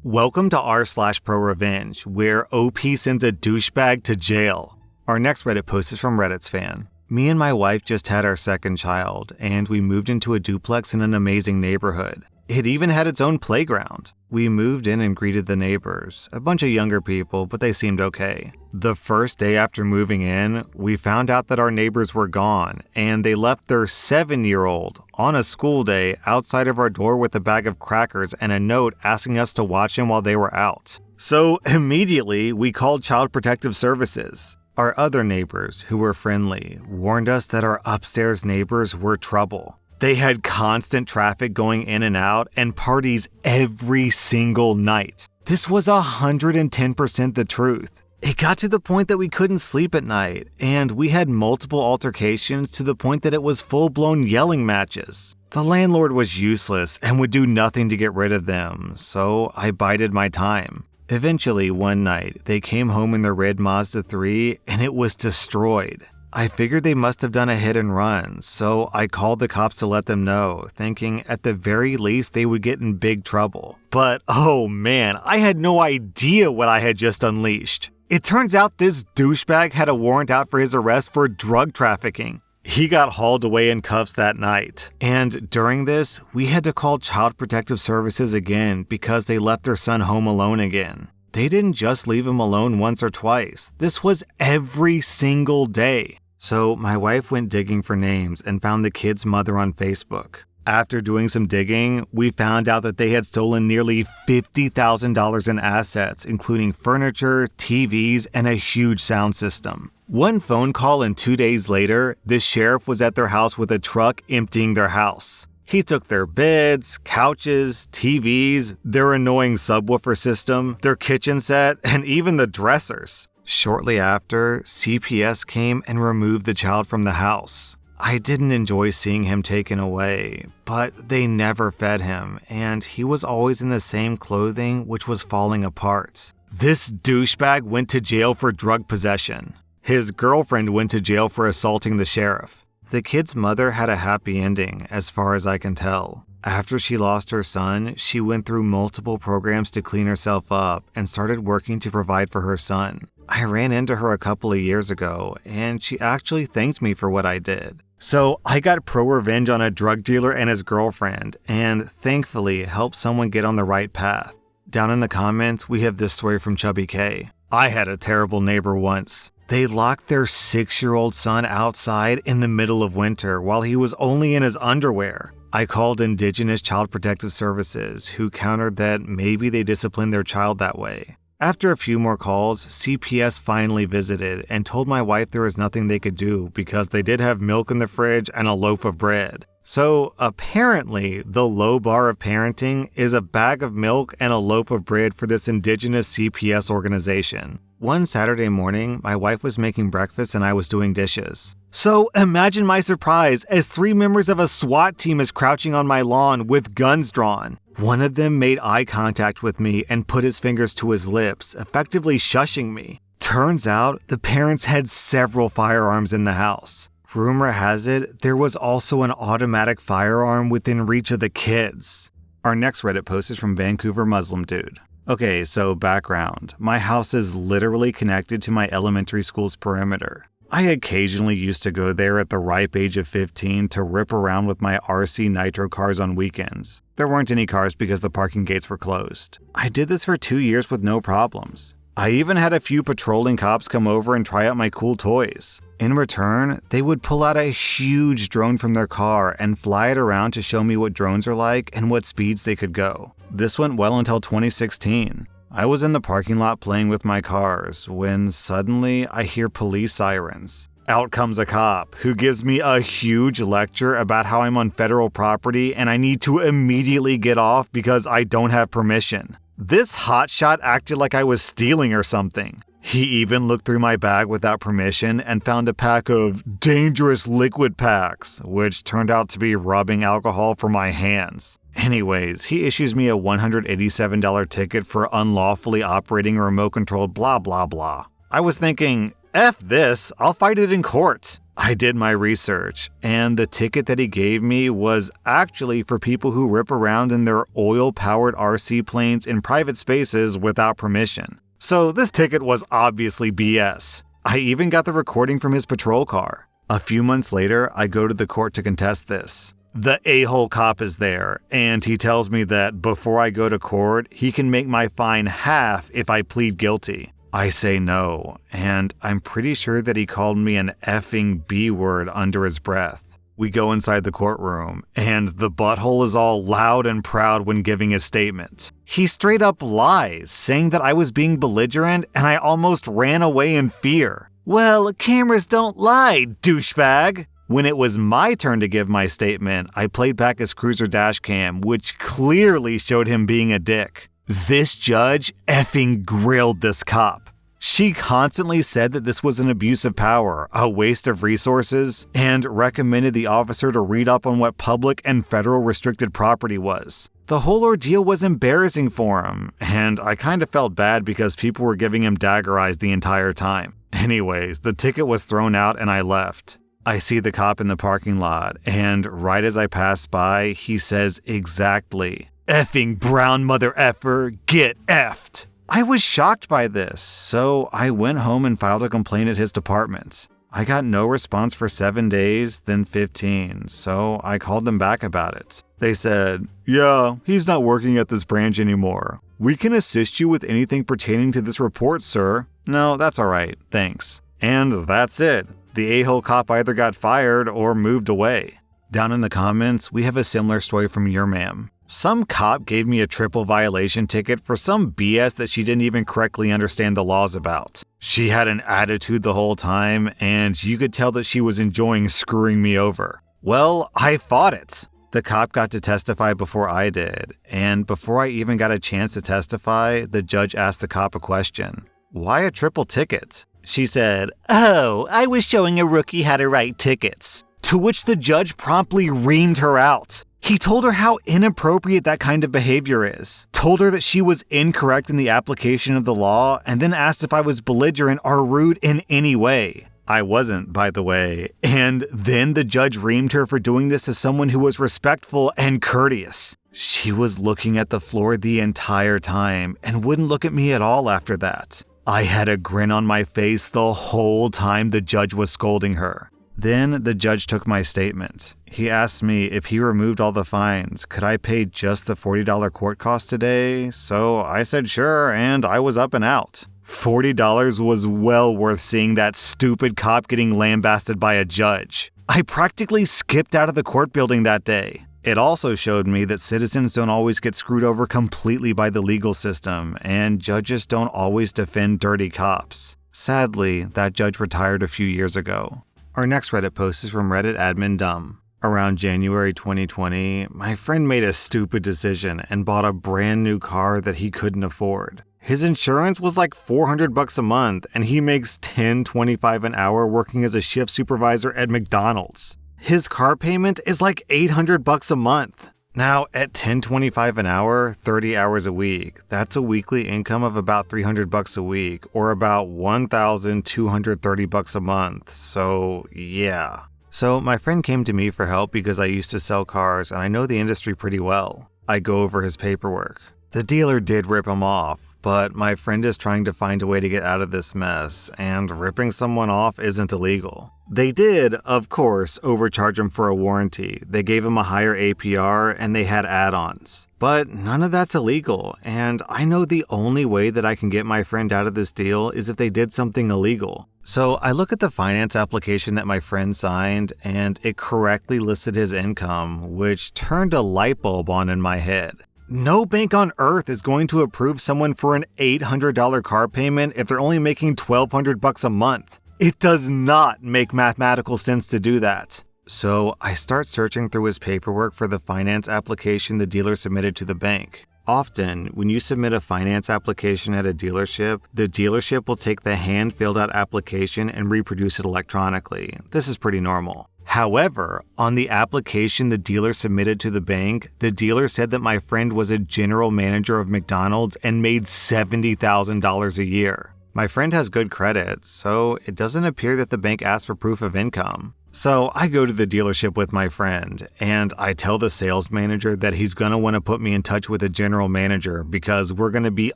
Welcome to r/slash Prorevenge, where OP sends a douchebag to jail. Our next Reddit post is from Reddit's fan. Me and my wife just had our second child, and we moved into a duplex in an amazing neighborhood. It even had its own playground. We moved in and greeted the neighbors, a bunch of younger people, but they seemed okay. The first day after moving in, we found out that our neighbors were gone, and they left their 7-year-old on a school day outside of our door with a bag of crackers and a note asking us to watch him while they were out. So immediately, we called Child Protective Services. Our other neighbors, who were friendly, warned us that our upstairs neighbors were trouble. They had constant traffic going in and out and parties every single night. This was 110% the truth. It got to the point that we couldn't sleep at night, and we had multiple altercations to the point that it was full-blown yelling matches. The landlord was useless and would do nothing to get rid of them, so I bided my time. Eventually, one night, they came home in their red Mazda 3 and it was destroyed. I figured they must have done a hit and run, so I called the cops to let them know, thinking at the very least they would get in big trouble. But oh man, I had no idea what I had just unleashed. It turns out this douchebag had a warrant out for his arrest for drug trafficking. He got hauled away in cuffs that night, and during this, we had to call Child Protective Services again because they left their son home alone again. They didn't just leave him alone once or twice. This was every single day. So my wife went digging for names and found the kid's mother on Facebook. After doing some digging, we found out that they had stolen nearly $50,000 in assets, including furniture, TVs, and a huge sound system. One phone call and 2 days later, the sheriff was at their house with a truck emptying their house. He took their beds, couches, TVs, their annoying subwoofer system, their kitchen set, and even the dressers. Shortly after, CPS came and removed the child from the house. I didn't enjoy seeing him taken away, but they never fed him, and he was always in the same clothing, which was falling apart. This douchebag went to jail for drug possession. His girlfriend went to jail for assaulting the sheriff. The kid's mother had a happy ending, as far as I can tell. After she lost her son, she went through multiple programs to clean herself up and started working to provide for her son. I ran into her a couple of years ago, and she actually thanked me for what I did. So I got pro-revenge on a drug dealer and his girlfriend, and thankfully helped someone get on the right path. Down in the comments, we have this story from Chubby K. I had a terrible neighbor once. They locked their 6-year-old son outside in the middle of winter while he was only in his underwear. I called Indigenous Child Protective Services, who countered that maybe they disciplined their child that way. After a few more calls, CPS finally visited and told my wife there was nothing they could do because they did have milk in the fridge and a loaf of bread. So apparently, the low bar of parenting is a bag of milk and a loaf of bread for this Indigenous CPS organization. One Saturday morning, my wife was making breakfast and I was doing dishes. So imagine my surprise as 3 members of a SWAT team is crouching on my lawn with guns drawn. One of them made eye contact with me and put his fingers to his lips, effectively shushing me. Turns out, the parents had several firearms in the house. Rumor has it, there was also an automatic firearm within reach of the kids. Our next Reddit post is from Vancouver Muslim Dude. Okay, so background. My house is literally connected to my elementary school's perimeter. I occasionally used to go there at the ripe age of 15 to rip around with my RC Nitro cars on weekends. There weren't any cars because the parking gates were closed. I did this for 2 years with no problems. I even had a few patrolling cops come over and try out my cool toys. In return, they would pull out a huge drone from their car and fly it around to show me what drones are like and what speeds they could go. This went well until 2016. I was in the parking lot playing with my cars when suddenly I hear police sirens. Out comes a cop who gives me a huge lecture about how I'm on federal property and I need to immediately get off because I don't have permission. This hotshot acted like I was stealing or something. He even looked through my bag without permission and found a pack of dangerous liquid packs, which turned out to be rubbing alcohol for my hands. Anyways, he issues me a $187 ticket for unlawfully operating a remote-controlled blah blah blah. I was thinking, F this, I'll fight it in court. I did my research, and the ticket that he gave me was actually for people who rip around in their oil-powered RC planes in private spaces without permission. So this ticket was obviously BS. I even got the recording from his patrol car. A few months later, I go to the court to contest this. The a-hole cop is there, and he tells me that before I go to court, he can make my fine half if I plead guilty. I say no, and I'm pretty sure that he called me an effing B-word under his breath. We go inside the courtroom, and the butthole is all loud and proud when giving his statement. He straight up lies, saying that I was being belligerent and I almost ran away in fear. Well, cameras don't lie, douchebag! When it was my turn to give my statement, I played back his cruiser dash cam, which clearly showed him being a dick. This judge effing grilled this cop. She constantly said that this was an abuse of power, a waste of resources, and recommended the officer to read up on what public and federal restricted property was. The whole ordeal was embarrassing for him, and I kind of felt bad because people were giving him dagger eyes the entire time. Anyways, the ticket was thrown out and I left. I see the cop in the parking lot, and right as I pass by, he says exactly, "Effing brown mother effer, get effed." I was shocked by this, so I went home and filed a complaint at his department. I got no response for 7 days, then 15, so I called them back about it. They said, "Yeah, he's not working at this branch anymore. We can assist you with anything pertaining to this report, sir." "No, that's alright, thanks." And that's it. The a-hole cop either got fired or moved away. Down in the comments, we have a similar story from your ma'am. Some cop gave me a triple violation ticket for some BS that she didn't even correctly understand the laws about. She had an attitude the whole time, and you could tell that she was enjoying screwing me over. Well, I fought it. The cop got to testify before I did, and before I even got a chance to testify, the judge asked the cop a question. "Why a triple ticket?" She said, "Oh, I was showing a rookie how to write tickets." To which the judge promptly reamed her out. He told her how inappropriate that kind of behavior is, told her that she was incorrect in the application of the law, and then asked if I was belligerent or rude in any way. I wasn't, by the way, and then the judge reamed her for doing this as someone who was respectful and courteous. She was looking at the floor the entire time and wouldn't look at me at all after that. I had a grin on my face the whole time the judge was scolding her. Then the judge took my statement. He asked me if he removed all the fines, could I pay just the $40 court cost today? So I said sure, and I was up and out. $40 was well worth seeing that stupid cop getting lambasted by a judge. I practically skipped out of the court building that day. It also showed me that citizens don't always get screwed over completely by the legal system, and judges don't always defend dirty cops. Sadly, that judge retired a few years ago. Our next Reddit post is from Reddit admin Dumb. Around January 2020, my friend made a stupid decision and bought a brand new car that he couldn't afford. His insurance was like $400 a month, and he makes $10.25 an hour working as a shift supervisor at McDonald's. His car payment is like $800 a month. Now, at $10.25 an hour, 30 hours a week, that's a weekly income of about $300 a week, or about $1,230 a month. So, yeah. So, my friend came to me for help because I used to sell cars and I know the industry pretty well. I go over his paperwork. The dealer did rip him off, but my friend is trying to find a way to get out of this mess, and ripping someone off isn't illegal. They did, of course, overcharge him for a warranty. They gave him a higher APR and they had add-ons. But none of that's illegal, and I know the only way that I can get my friend out of this deal is if they did something illegal. So I look at the finance application that my friend signed, and it correctly listed his income, which turned a light bulb on in my head. No bank on earth is going to approve someone for an $800 car payment if they're only making $1,200 a month. It does not make mathematical sense to do that. So I start searching through his paperwork for the finance application the dealer submitted to the bank. Often, when you submit a finance application at a dealership, the dealership will take the hand-filled out application and reproduce it electronically. This is pretty normal. However, on the application the dealer submitted to the bank, the dealer said that my friend was a general manager of McDonald's and made $70,000 a year. My friend has good credit, so it doesn't appear that the bank asked for proof of income. So I go to the dealership with my friend, and I tell the sales manager that he's going to want to put me in touch with the general manager because we're going to be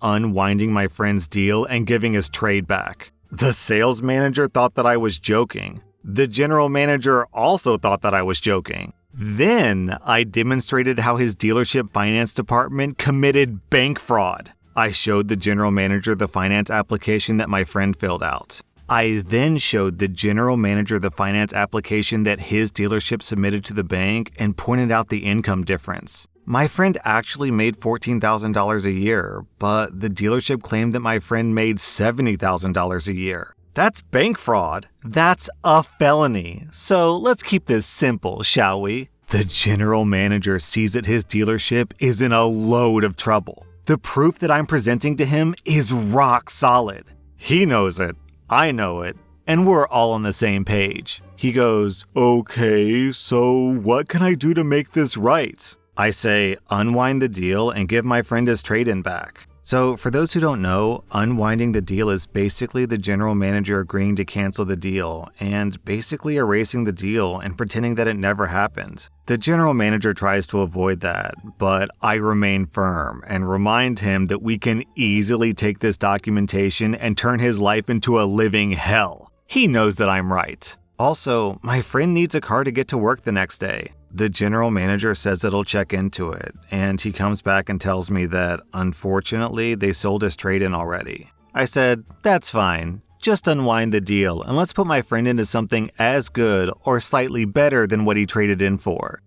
unwinding my friend's deal and giving his trade back. The sales manager thought that I was joking. The general manager also thought that I was joking. Then I demonstrated how his dealership finance department committed bank fraud. I showed the general manager the finance application that my friend filled out. I then showed the general manager the finance application that his dealership submitted to the bank and pointed out the income difference. My friend actually made $14,000 a year, but the dealership claimed that my friend made $70,000 a year. That's bank fraud. That's a felony. So let's keep this simple, shall we? The general manager sees that his dealership is in a load of trouble. The proof that I'm presenting to him is rock solid. He knows it. I know it, and we're all on the same page. He goes, "Okay, so what can I do to make this right?" I say, unwind the deal and give my friend his trade-in back. So for those who don't know, unwinding the deal is basically the general manager agreeing to cancel the deal and basically erasing the deal and pretending that it never happened. The general manager tries to avoid that, but I remain firm and remind him that we can easily take this documentation and turn his life into a living hell. He knows that I'm right. Also, my friend needs a car to get to work the next day. The general manager says it'll check into it, and he comes back and tells me that, unfortunately, they sold his trade-in already. I said, "That's fine. Just unwind the deal, and let's put my friend into something as good or slightly better than what he traded in for."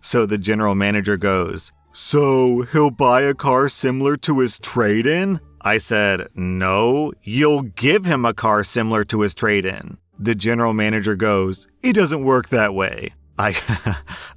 So the general manager goes, "So he'll buy a car similar to his trade-in?" I said, "No, you'll give him a car similar to his trade-in." The general manager goes, "It doesn't work that way."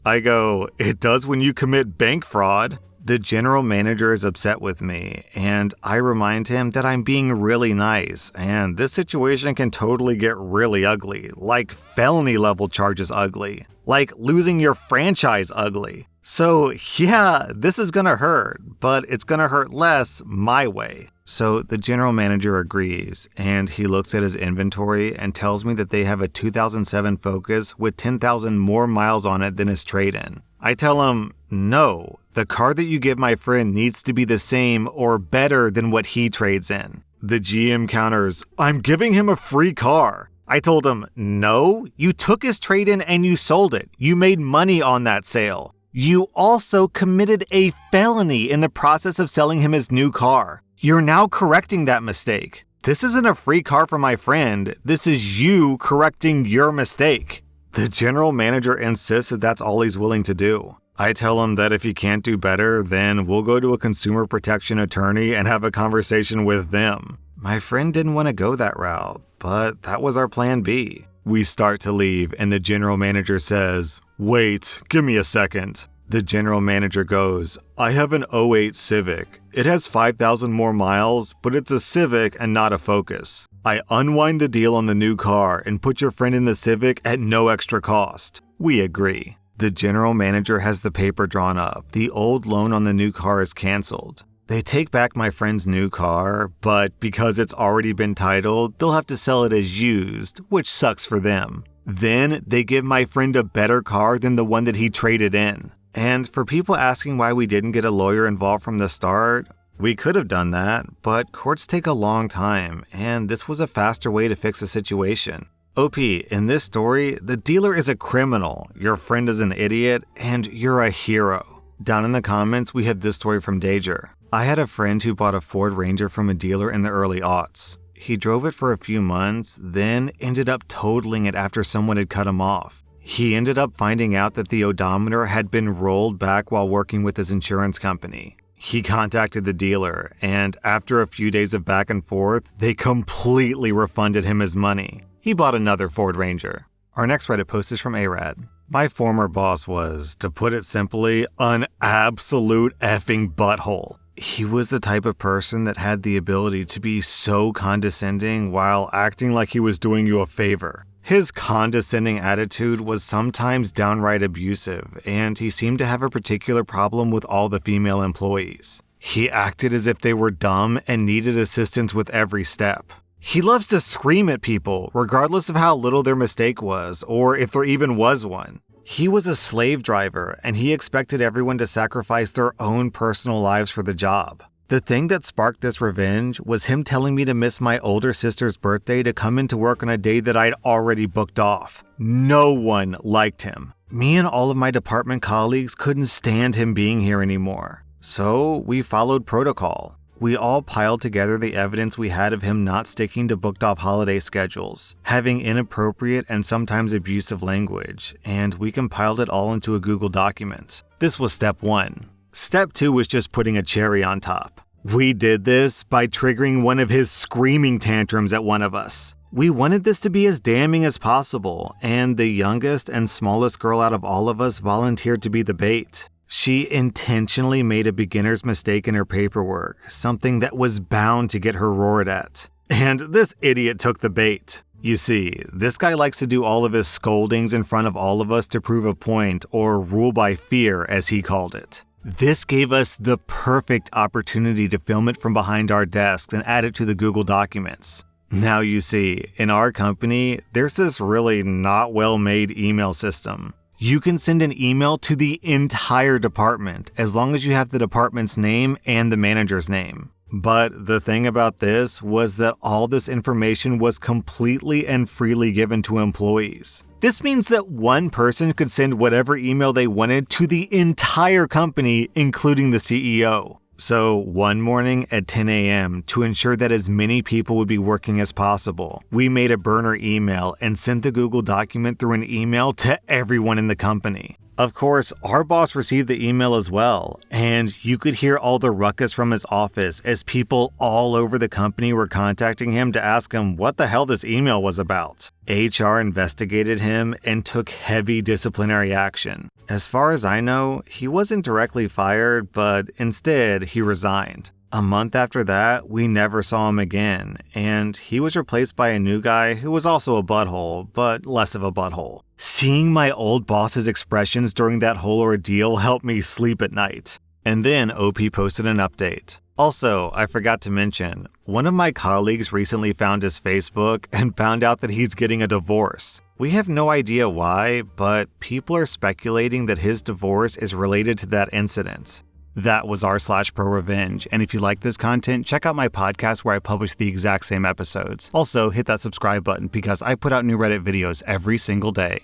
I go, "It does when you commit bank fraud." The general manager is upset with me, and I remind him that I'm being really nice, and this situation can totally get really ugly, like felony level charges ugly, like losing your franchise ugly. So yeah, this is gonna hurt, but it's gonna hurt less my way. So the general manager agrees, and he looks at his inventory and tells me that they have a 2007 Focus with 10,000 more miles on it than his trade-in. I tell him, "No, the car that you give my friend needs to be the same or better than what he trades in." The GM counters, "I'm giving him a free car." I told him, "No, you took his trade-in and you sold it. You made money on that sale. You also committed a felony in the process of selling him his new car. You're now correcting that mistake. This isn't a free car for my friend. This is you correcting your mistake." The general manager insists that that's all he's willing to do. I tell him that if he can't do better, then we'll go to a consumer protection attorney and have a conversation with them. My friend didn't want to go that route, but that was our plan B. We start to leave, and the general manager says, "Wait, give me a second." The general manager goes, "I have an '08 Civic. It has 5,000 more miles, but it's a Civic and not a Focus. I unwind the deal on the new car and put your friend in the Civic at no extra cost." We agree. The general manager has the paper drawn up. The old loan on the new car is canceled. They take back my friend's new car, but because it's already been titled, they'll have to sell it as used, which sucks for them. Then they give my friend a better car than the one that he traded in. And for people asking why we didn't get a lawyer involved from the start, we could have done that, but courts take a long time, and this was a faster way to fix the situation. OP, in this story, the dealer is a criminal, your friend is an idiot, and you're a hero. Down in the comments, we have this story from Danger. I had a friend who bought a Ford Ranger from a dealer in the early aughts. He drove it for a few months, then ended up totaling it after someone had cut him off. He ended up finding out that the odometer had been rolled back while working with his insurance company. He contacted the dealer, and after a few days of back and forth, they completely refunded him his money. He bought another Ford Ranger. Our next Reddit post is from Arad. My former boss was, to put it simply, an absolute effing butthole. He was the type of person that had the ability to be so condescending while acting like he was doing you a favor. His condescending attitude was sometimes downright abusive, and he seemed to have a particular problem with all the female employees. He acted as if they were dumb and needed assistance with every step. He loves to scream at people, regardless of how little their mistake was, or if there even was one. He was a slave driver, and he expected everyone to sacrifice their own personal lives for the job. The thing that sparked this revenge was him telling me to miss my older sister's birthday to come into work on a day that I'd already booked off. No one liked him. Me and all of my department colleagues couldn't stand him being here anymore. So we followed protocol. We all piled together the evidence we had of him not sticking to booked off holiday schedules, having inappropriate and sometimes abusive language, and we compiled it all into a Google document. This was step 1. Step 2 was just putting a cherry on top. We did this by triggering one of his screaming tantrums at one of us. We wanted this to be as damning as possible, and the youngest and smallest girl out of all of us volunteered to be the bait. She intentionally made a beginner's mistake in her paperwork, something that was bound to get her roared at. And this idiot took the bait. You see, this guy likes to do all of his scoldings in front of all of us to prove a point, or rule by fear, as he called it. This gave us the perfect opportunity to film it from behind our desks and add it to the Google Documents. Now you see, in our company, there's this really not well-made email system. You can send an email to the entire department as long as you have the department's name and the manager's name. But the thing about this was that all this information was completely and freely given to employees. This means that one person could send whatever email they wanted to the entire company, including the CEO. So one morning at 10 a.m., to ensure that as many people would be working as possible, we made a burner email and sent the Google document through an email to everyone in the company. Of course, our boss received the email as well, and you could hear all the ruckus from his office as people all over the company were contacting him to ask him what the hell this email was about. HR investigated him and took heavy disciplinary action. As far as I know, he wasn't directly fired, but instead he resigned. A month after that, we never saw him again, and he was replaced by a new guy who was also a butthole, but less of a butthole. Seeing my old boss's expressions during that whole ordeal helped me sleep at night. And then OP posted an update. Also, I forgot to mention, one of my colleagues recently found his Facebook and found out that he's getting a divorce. We have no idea why, but people are speculating that his divorce is related to that incident. That was r/Prorevenge, and if you like this content, check out my podcast where I publish the exact same episodes. Also, hit that subscribe button because I put out new Reddit videos every single day.